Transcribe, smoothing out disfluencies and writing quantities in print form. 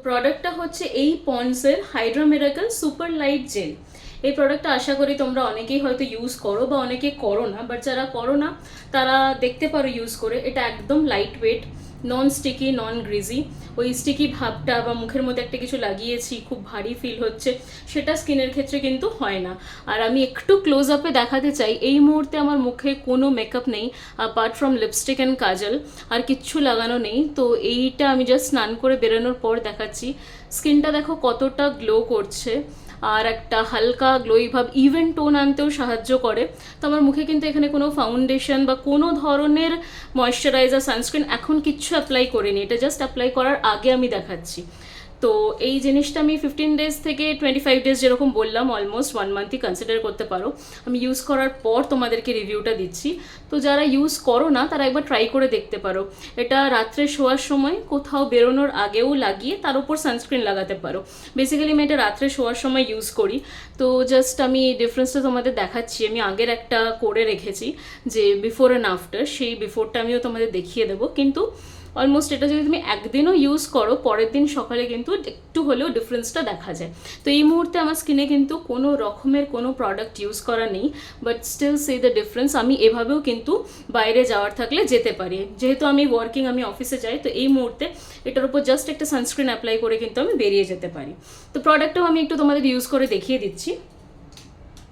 প্রোডাক্টটা হচ্ছে এই পন্ডসের hydra miracle super light gel. এই প্রোডাক্টটা আশা করি তোমরা অনেকেই হয়তো ইউজ করো বা অনেকে করো না, বাট যারা করো না তারা দেখতে পারো ইউজ করে। এটা একদম লাইট ওয়েট, নন স্টিকি, নন গ্রিজি। ওই স্টিকি ভাবটা বা মুখের মধ্যে একটা কিছু লাগিয়েছি খুব ভারী ফিল হচ্ছে, সেটা স্কিনের ক্ষেত্রে কিন্তু হয় না। আর আমি একটু ক্লোজ আপে দেখাতে চাই, এই মুহূর্তে আমার মুখে কোনো মেকআপ নেই অ্যাপার্ট ফ্রম লিপস্টিক অ্যান্ড কাজল, আর কিচ্ছু লাগানো নেই। তো এইটা আমি জাস্ট স্নান করে বেরোনোর পর দেখাচ্ছি। স্কিনটা দেখো কতটা গ্লো করছে, আর একটা হালকা গ্লোই ভাব, ইভেন টোন আনতেও সাহায্য করে। তো আমার মুখে কিন্তু এখানে কোনো ফাউন্ডেশন বা কোনো ধরনের ময়শ্চারাইজার, সানস্ক্রিন এখন কিচ্ছু অ্যাপ্লাই করিনি, এটা জাস্ট অ্যাপ্লাই করার আগে আমি দেখাচ্ছি। তো এই জিনিসটা আমি 15 ডেজ থেকে 25 ডেজ যেরকম বললাম, অলমোস্ট 1 মান্থই কনসিডার করতে পারো। আমি ইউজ করার পর তোমাদেরকে রিভিউটা দিচ্ছি। তো যারা ইউজ করো না তারা একবার ট্রাই করে দেখতে পারো। এটা রাত্রে শোয়ার সময়, কোথাও বেরোনোর আগেও লাগিয়ে তার উপর সানস্ক্রিন লাগাতে পারো। বেসিক্যালি আমি এটা রাত্রে শোয়ার সময় ইউজ করি। তো জাস্ট আমি ডিফারেন্সটা তোমাদের দেখাচ্ছি। আমি আগের একটা করে রেখেছি যে বিফোর অ্যান্ড আফটার, সেই বিফোরটা আমিও তোমাদের দেখিয়ে দেবো। কিন্তু অলমোস্ট এটা যদি তুমি একদিনও ইউজ করো, পরের দিন সকালে কিন্তু একটু হলেও ডিফারেন্সটা দেখা যায়। তো এই মুহূর্তে আমার স্কিনে কিন্তু কোনো রকমের কোনো প্রোডাক্ট ইউজ করা নেই, but still say the difference. আমি এভাবেও কিন্তু বাইরে যাওয়ার থাকলে যেতে পারি, যেহেতু আমি ওয়ার্কিং, আমি অফিসে যাই। তো এই মুহূর্তে এটার উপর জাস্ট একটা সানস্ক্রিন অ্যাপ্লাই করে কিন্তু আমি বেরিয়ে যেতে পারি। তো প্রোডাক্টটাও আমি একটু তোমাদের ইউজ করে দেখিয়ে দিচ্ছি।